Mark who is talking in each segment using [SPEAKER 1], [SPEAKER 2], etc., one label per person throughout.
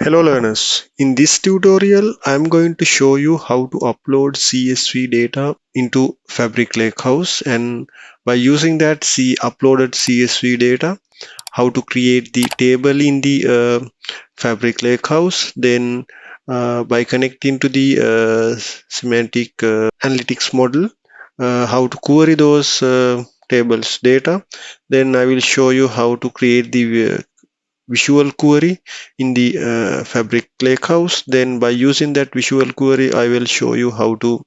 [SPEAKER 1] Hello learners, in this tutorial I am going to show you how to upload CSV data into Fabric Lakehouse, and by using that uploaded CSV data, how to create the table in the Fabric Lakehouse, then by connecting to the semantic analytics model, how to query those tables data. Then I will show you how to create the visual query in the Fabric Lakehouse. Then by using that visual query, I will show you how to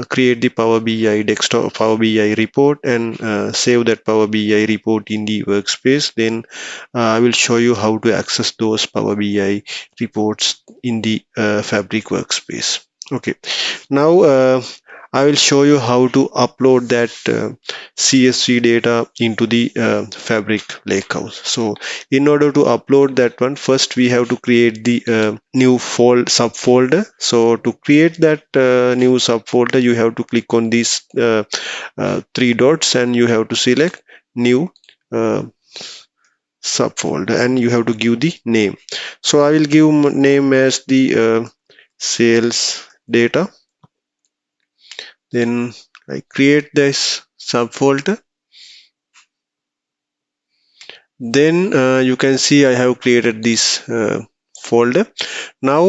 [SPEAKER 1] create the Power BI desktop Power BI report and save that Power BI report in the workspace. Then I will show you how to access those Power BI reports in the Fabric workspace. Okay, now I will show you how to upload that CSV data into the Fabric Lakehouse. So in order to upload that one, first we have to create the new subfolder. So to create that new subfolder, you have to click on these three dots and you have to select new uh, subfolder and you have to give the name. So I will give name as the sales data. Then I create this subfolder. Then you can see I have created this folder. Now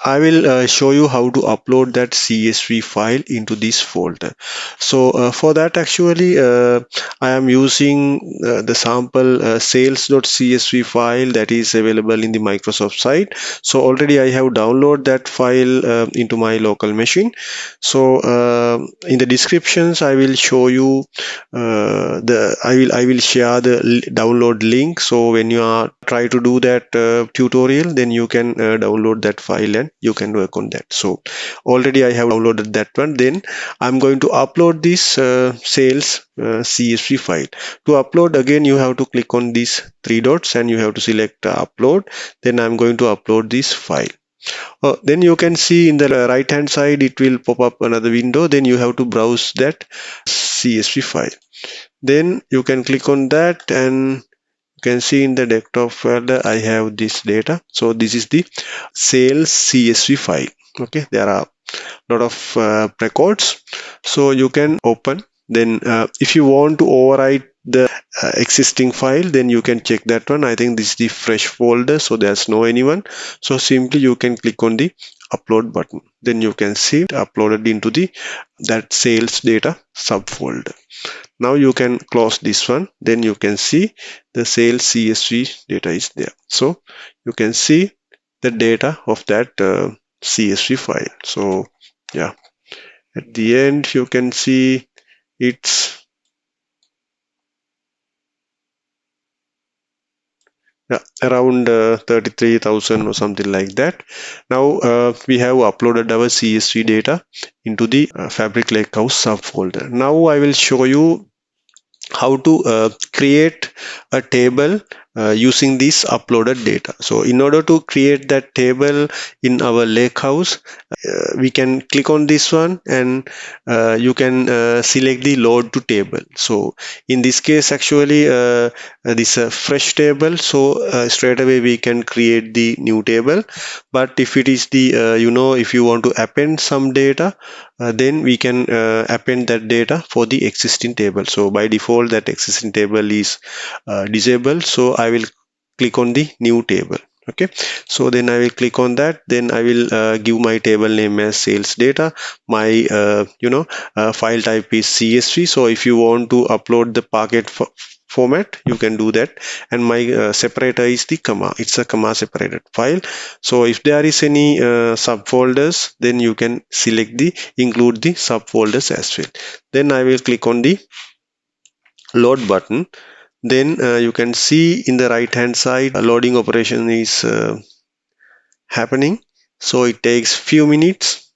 [SPEAKER 1] I will show you how to upload that CSV file into this folder. So for that actually I am using the sample sales.csv file that is available in the Microsoft site. So already I have downloaded that file into my local machine. So in the descriptions I will show you I will share the download link. So when you are try to do that tutorial, then you can download that file and you can work on that. So already I have downloaded that one. Then I'm going to upload this sales CSV file. To upload, again you have to click on these three dots and you have to select upload. Then I'm going to upload this file. Then you can see in the right hand side it will pop up another window. Then you have to browse that CSV file. Then you can click on that and you can see in the desktop folder I have this data. So this is the sales CSV file. Okay, there are a lot of records, so you can open. Then if you want to overwrite the existing file, then you can check that one. I think this is the fresh folder, so there's no anyone. So simply you can click on the upload button. Then you can see it uploaded into the that sales data subfolder. Now you can close this one. Then you can see the sales CSV data is there. So you can see the data of that CSV file. So yeah, at the end you can see it's around 33,000 or something like that. Now we have uploaded our CSV data into the Fabric Lakehouse subfolder. Now I will show you how to create a table using this uploaded data. So in order to create that table in our lakehouse, we can click on this one and you can select the load to table. So in this case actually this fresh table, so straight away we can create the new table. But if it is the if you want to append some data, then we can append that data for the existing table. So by default that existing table is disabled, so I will click on the new table. Okay, so then I will click on that. Then I will give my table name as sales data. My file type is CSV. So if you want to upload the packet format, you can do that. And my separator is the comma. It's a comma separated file. So if there is any subfolders, then you can select the include the subfolders as well. Then I will click on the load button. Then you can see in the right hand side a loading operation is happening. So it takes few minutes.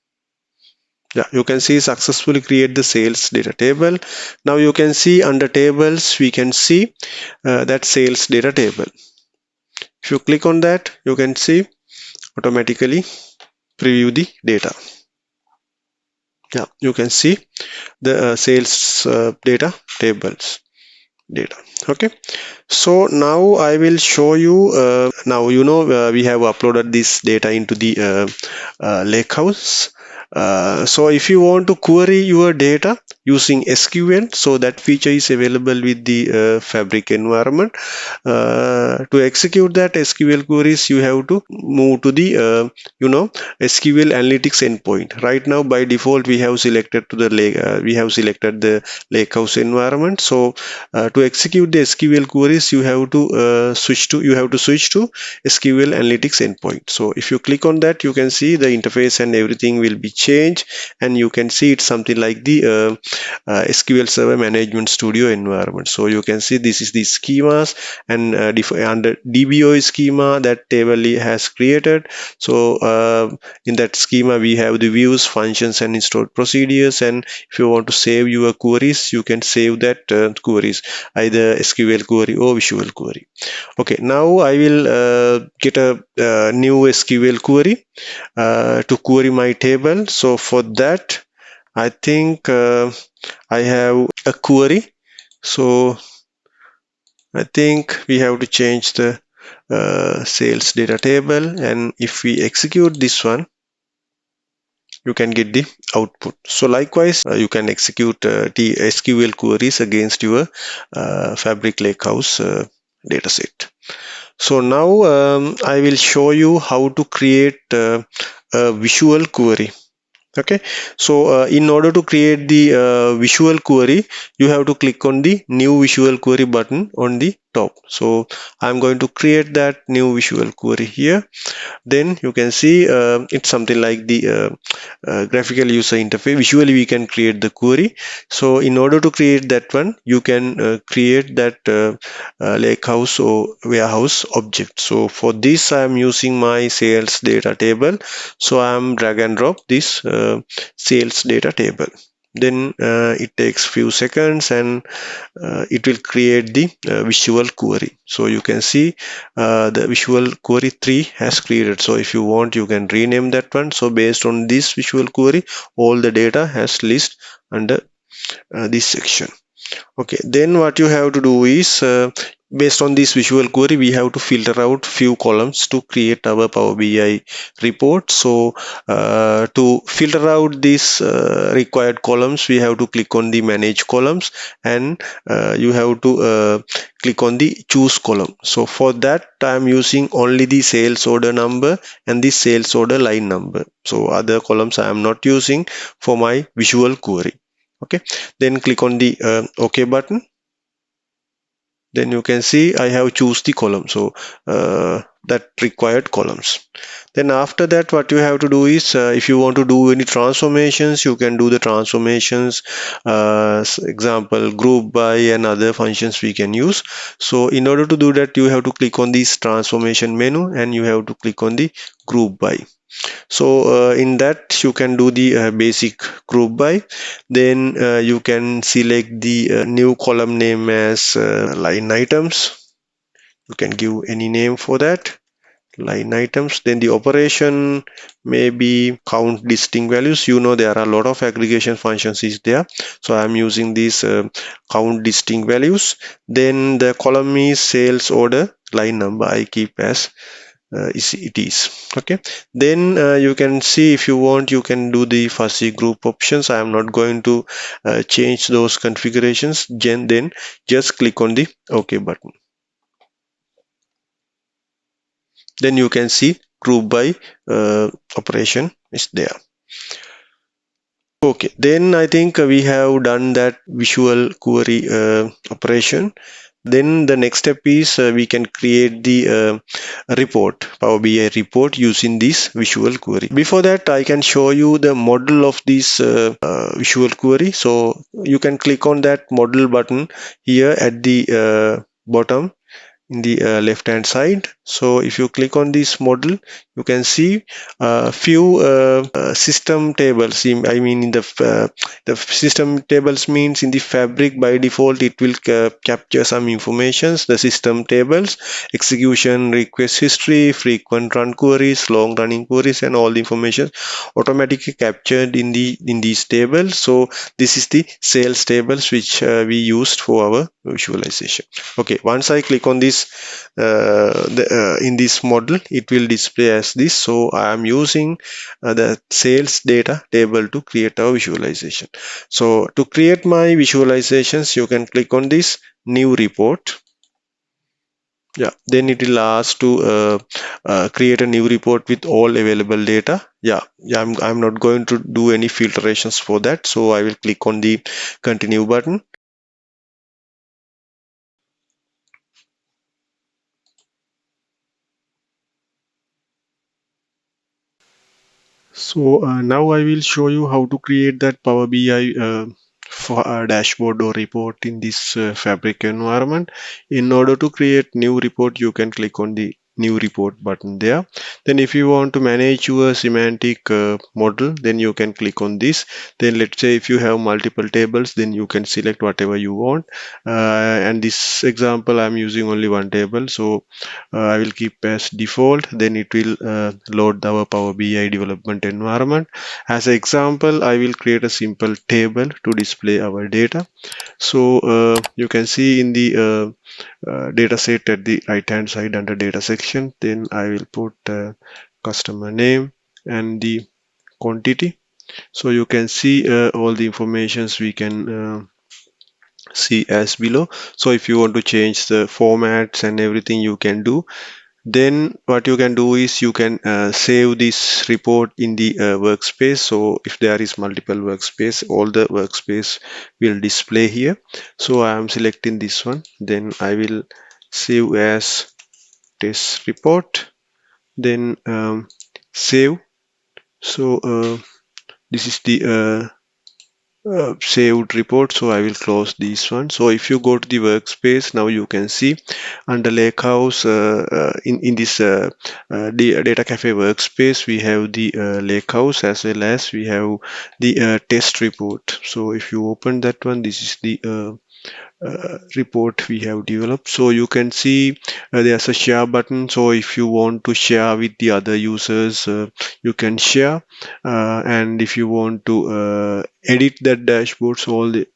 [SPEAKER 1] Yeah, you can see successfully create the sales data table. Now you can see under tables we can see that sales data table. If you click on that, you can see automatically preview the data. Yeah, you can see the sales data tables. data. Okay, so now I will show you now we have uploaded this data into the Lakehouse. So if you want to query your data using SQL, so that feature is available with the Fabric environment. To execute that SQL queries, you have to move to the SQL Analytics Endpoint. Right now, by default, we have selected to the Lakehouse environment. So to execute the SQL queries, you have to switch to SQL Analytics Endpoint. So if you click on that, you can see the interface and everything will be changed, and you can see it's something like the SQL Server Management Studio environment. So you can see this is the schemas, and under DBO schema that table has created. So in that schema we have the views, functions, and stored procedures. And if you want to save your queries, you can save that queries, either SQL query or visual query. Okay, now I will get a new SQL query to query my table. So for that, I think I have a query. So I think we have to change the sales data table, and if we execute this one, you can get the output. So likewise, you can execute the SQL queries against your Fabric Lakehouse dataset. So now I will show you how to create a visual query. Okay, so in order to create the visual query, you have to click on the new visual query button on the top. So I'm going to create that new visual query here. Then you can see it's something like the graphical user interface. Visually we can create the query. So in order to create that one, you can create that lakehouse or warehouse object. So for this I am using my sales data table. So I am drag and drop this sales data table. Then it takes few seconds, and it will create the visual query. So you can see the visual query 3 has created. So if you want, you can rename that one. So based on this visual query, all the data has list under this section. Okay, then what you have to do is based on this visual query, we have to filter out few columns to create our Power BI report. So to filter out these required columns, we have to click on the manage columns, and you have to click on the choose column. So for that, I'm using only the sales order number and the sales order line number. So other columns I am not using for my visual query. Okay, then click on the OK button. Then you can see I have choose the column, so that required columns. Then after that, what you have to do is if you want to do any transformations, you can do the transformations, example group by and other functions we can use. So in order to do that, you have to click on this transformation menu, and you have to click on the group by. So in that you can do the basic group by. Then you can select the new column name as line items. You can give any name for that, line items. Then the operation may be count distinct values. There are a lot of aggregation functions is there, so I'm using these count distinct values. Then the column is sales order line number, I keep as it is. Okay, then you can see, if you want, you can do the fuzzy group options. I am not going to change those configurations. Then just click on the OK button. Then you can see group by operation is there. Okay, then I think we have done that visual query operation. Then the next step is we can create the report, Power BI report, using this visual query. Before that, I can show you the model of this visual query. So you can click on that model button here at the bottom in the left hand side. So if you click on this model, you can see a few system tables. I mean, in the system tables means in the Fabric by default it will capture some informations. The system tables, execution, request history, frequent run queries, long running queries, and all the information automatically captured in these tables. So this is the sales tables which we used for our visualization. Okay, once I click on this in this model, it will display as this. So I am using the sales data table to create our visualization. So to create my visualizations, you can click on this new report. Yeah, then it will ask to create a new report with all available data. Yeah, I'm not going to do any filtrations for that, so I will click on the continue button. So now I will show you how to create that Power BI for a dashboard or report in this Fabric environment. In order to create new report, you can click on the new report button there. Then if you want to manage your semantic model, then you can click on this. Then let's say if you have multiple tables, then you can select whatever you want. And this example, I'm using only one table, so I will keep as default. Then it will load our Power BI development environment. As an example, I will create a simple table to display our data. So you can see in the data set at the right hand side under data section, then I will put customer name and the quantity. So you can see all the informations we can see as below. So if you want to change the formats and everything, you can do. Then what you can do is you can save this report in the workspace. So if there is multiple workspace, all the workspace will display here. So I am selecting this one. Then I will save as test report. Then save. So this is the saved report, so I will close this one. So if you go to the workspace, now you can see under Lakehouse in this data cafe workspace, we have the Lakehouse as well as we have the test report. So if you open that one, this is the report we have developed. So you can see there's a share button. So if you want to share with the other users, you can share. And if you want to edit that dashboard, so all the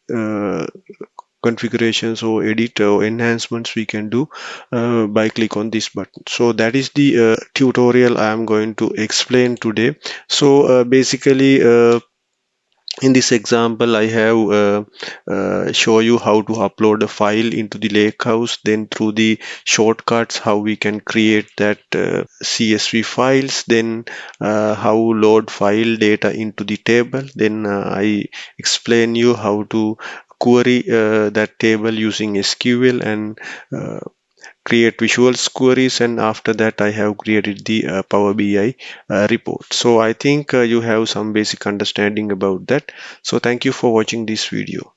[SPEAKER 1] configurations or edit or enhancements we can do by click on this button. So that is the tutorial I am going to explain today. So basically in this example, I have show you how to upload a file into the Lakehouse. Then through the shortcuts, how we can create that CSV files. Then how load file data into the table. Then I explain you how to query that table using SQL and create visual queries, and after that I have created the Power BI report. So I think you have some basic understanding about that. So thank you for watching this video.